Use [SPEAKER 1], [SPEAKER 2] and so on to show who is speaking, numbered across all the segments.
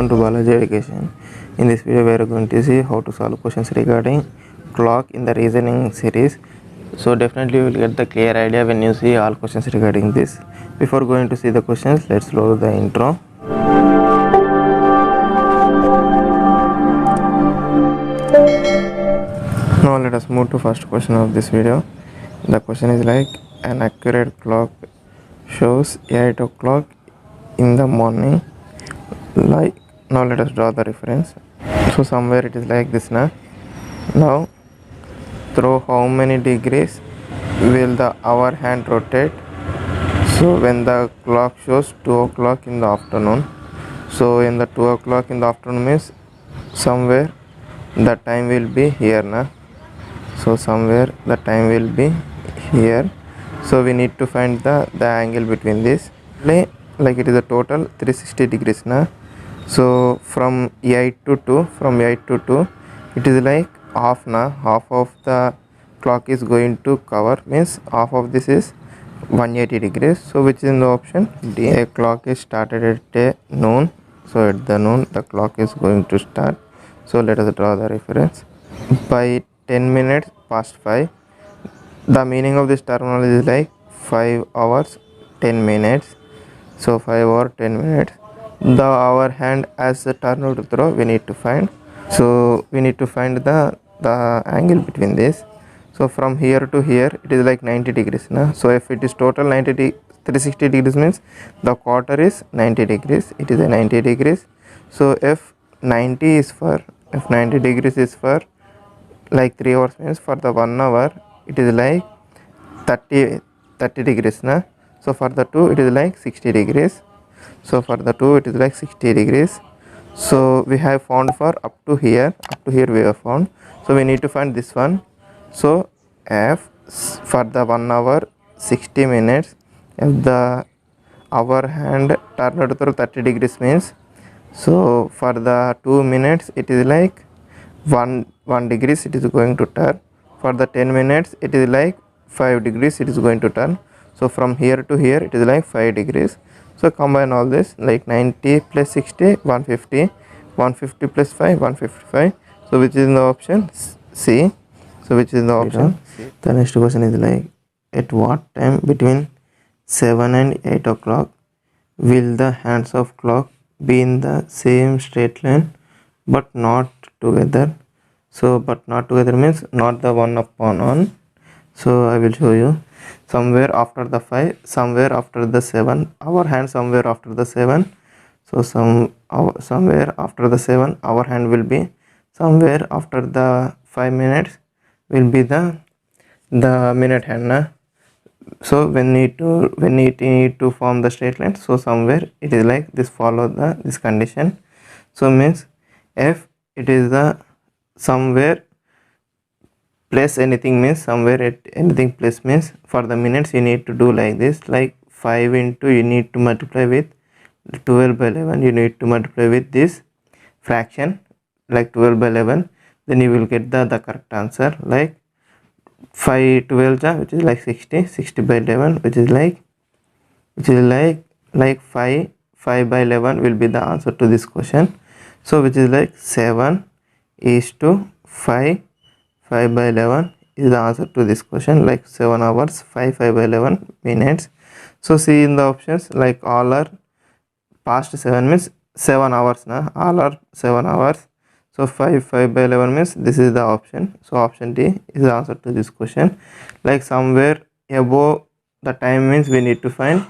[SPEAKER 1] Welcome to Biology Education. In this video we are going to see how to solve questions regarding clock in the reasoning series. So definitely you will get the clear idea when you see all questions regarding this. Before going to see the questions, let's load the intro. Now let us move to first question of this video. The question is like, an accurate clock shows 8 o'clock in the morning. Like, now let us draw the reference. So somewhere it is like this now. Now through how many degrees will the hour hand rotate? So when the clock shows 2 o'clock in the afternoon, so in the 2 o'clock in the afternoon means somewhere the time will be here now. So somewhere the time will be here. So we need to find the angle between this. Like it is a total 360 degrees now. So from 8 to 2, it is like half now. Half of the clock is going to cover, means half of this is 180 degrees. So which is in the option D. A clock is started at noon. So at the noon the clock is going to start. So let us draw the reference. By 10 minutes past 5, the meaning of this terminology is like 5 hours 10 minutes. So 5 hours 10 minutes. The hour hand as a turn to throw we need to find. So we need to find the angle between this. So from here to here it is like 90 degrees now. So if it is total 360 degrees means the quarter is 90 degrees. It is a 90 degrees. So if 90 degrees is for like 3 hours means for the 1 hour it is like 30 degrees now. So for the 2 it is like 60 degrees. So for the 2 it is like 60 degrees. So we have found for up to here we have found. So we need to find this one. So f for the 1 hour 60 minutes, if the hour hand turned through 30 degrees means, so for the 2 minutes it is like 1 degrees it is going to turn. For the 10 minutes it is like 5 degrees it is going to turn. So from here to here it is like 5 degrees. So combine all this, like 90 plus 60 150, 150 plus 5 155. So which is in the option C. So which is the option C. The next question is like, at what time between 7 and 8 o'clock will the hands of clock be in the same straight line but not together? So but not together means not the one upon one. So I will show you. Somewhere after the 5, somewhere after the 7, our hand somewhere after the 7. So somewhere after the 7 our hand will be somewhere after the 5 minutes will be the minute hand na. So when it need to form the straight line, so somewhere it is like this, follow this condition. So means if it is the somewhere plus anything means somewhere at anything plus means for the minutes you need to do like this, like 5 into you need to multiply with 12 by 11, you need to multiply with this fraction like 12 by 11, then you will get the correct answer, like 5 12 which is like 60 by 11 which is like 5 by 11 will be the answer to this question. So which is like 7 is to 5 by 11 is the answer to this question, like 7 hours 5 by 11 minutes. So see in the options, like all are past 7 means 7 hours now, all are 7 hours. So 5 by 11 means this is the option. So option D is the answer to this question. Like somewhere above the time means we need to find,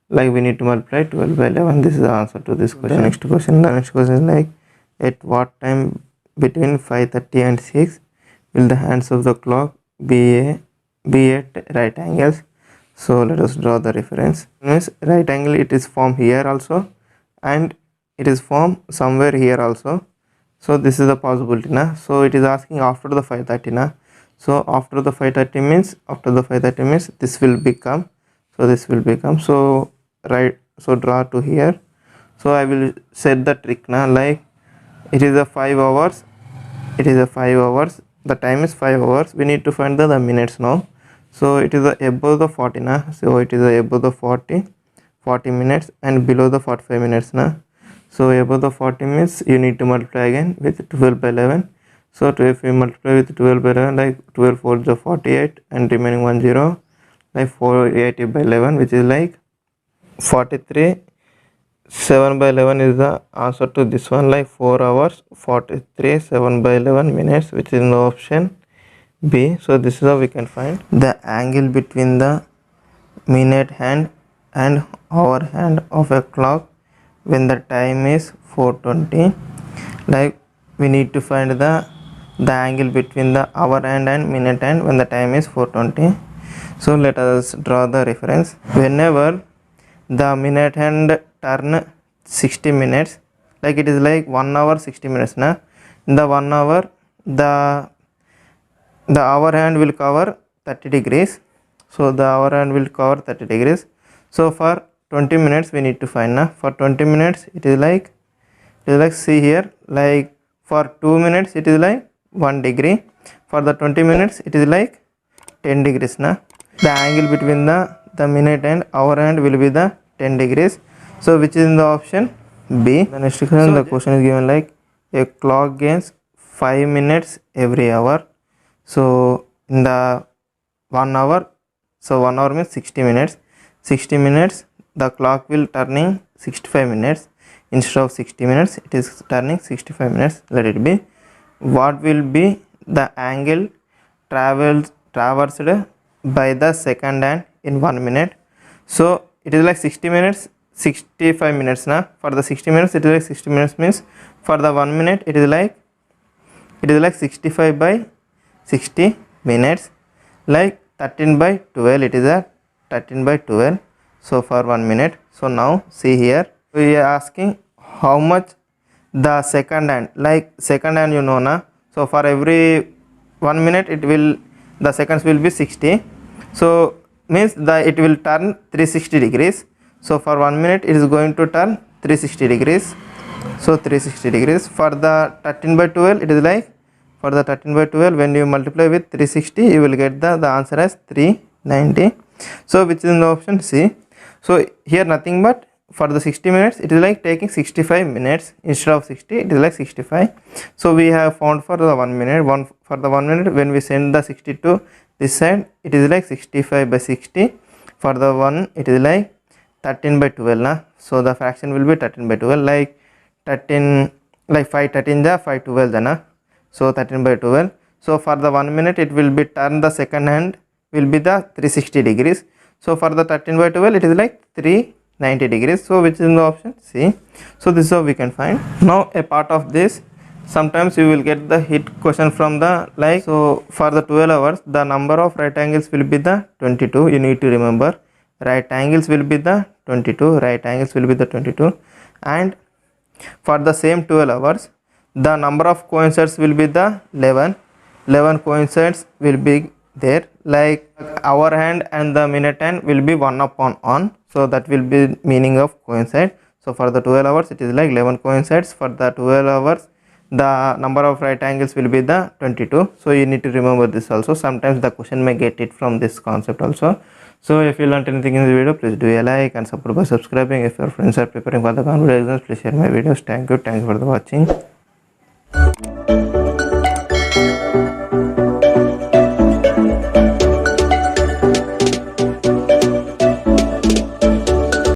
[SPEAKER 1] like we need to multiply 12 by 11. This is the answer to this question. The next question is like, at what time between 5:30 and 6 will the hands of the clock be at right angles? So let us draw the reference. Means right angle it is formed here also and it is formed somewhere here also. So this is the possibility na. So it is asking after the 5:30 na. So after the 5:30 means this will become, so this will become, so right, so draw to here. So I will set the trick na, like it is a 5 hours, the time is 5 hours, we need to find the minutes now. So it is above the 40 na. So it is above the 40 minutes and below the 45 minutes na. So above the 40 means you need to multiply again with 12 by 11. So if we multiply with 12 by 11, like 12 4 is 48 and remaining 1 0, like 480 by 11, which is like 43. 7 by 11 is the answer to this one, like 4 hours 43 7 by 11 minutes, which is in the option B. So this is how we can find the angle between the minute hand and hour hand of a clock when the time is 4:20. Like we need to find the angle between the hour hand and minute hand when the time is 4:20. So let us draw the reference. Whenever the minute hand turn 60 minutes, like it is like 1 hour 60 minutes na. In the 1 hour the hour hand will cover 30 degrees. So the hour hand will cover 30 degrees. So for 20 minutes we need to find na. For 20 minutes it is like see here, like for 2 minutes it is like 1 degree. For the 20 minutes it is like 10 degrees na. The angle between the minute and hour hand will be the 10 degrees. So which is in the option B. The next question, the question is given like a clock gains 5 minutes every hour. So in the 1 hour, so 1 hour means 60 minutes. 60 minutes the clock will turning 65 minutes. Instead of 60 minutes it is turning 65 minutes. Let it be. What will be the angle traversed by the second hand in 1 minute? So it is like 60 minutes 65 minutes na. For the 60 minutes it is like 60 minutes means for the 1 minute it is like 65 by 60 minutes, like 13 by 12, it is a 13 by 12. So for 1 minute. So now see here we are asking how much the second hand, like second hand you know na. So for every 1 minute it will, the seconds will be 60. So means it will turn 360 degrees. So for 1 minute it is going to turn 360 degrees. So 360 degrees. For the 13 by 12 it is like, for the 13 by 12 when you multiply with 360 you will get the answer as 390. So which is in the option C. So here nothing but for the 60 minutes it is like taking 65 minutes instead of 60, it is like 65. So we have found for the 1 minute, for the 1 minute when we send the 60 to this side it is like 65 by 60. For the 1 it is like 13 by 12 na. So the fraction will be 13 by 12, like 13, like 5 13 ja 5 12 ja na. So 13 by 12. So for the 1 minute it will be turn the second hand will be the 360 degrees. So for the 13 by 12 it is like 390 degrees. So which is in the option C. So this is how we can find. Now a part of this, sometimes you will get the hit question from the like, so for the 12 hours the number of right angles will be the 22. You need to remember right angles will be the 22, right angles will be the 22. And for the same 12 hours the number of coincides will be the 11 coincides will be there, like hour hand and the minute hand will be 1 upon on. So that will be meaning of coincide. So for the 12 hours it is like 11 coincides. For the 12 hours the number of right angles will be the 22. So you need to remember this also. Sometimes the question may get it from this concept also. So if you learned anything in the video, please do a like and support by subscribing. If your friends are preparing for the competitive exams, please share my videos. Thank you for the watching.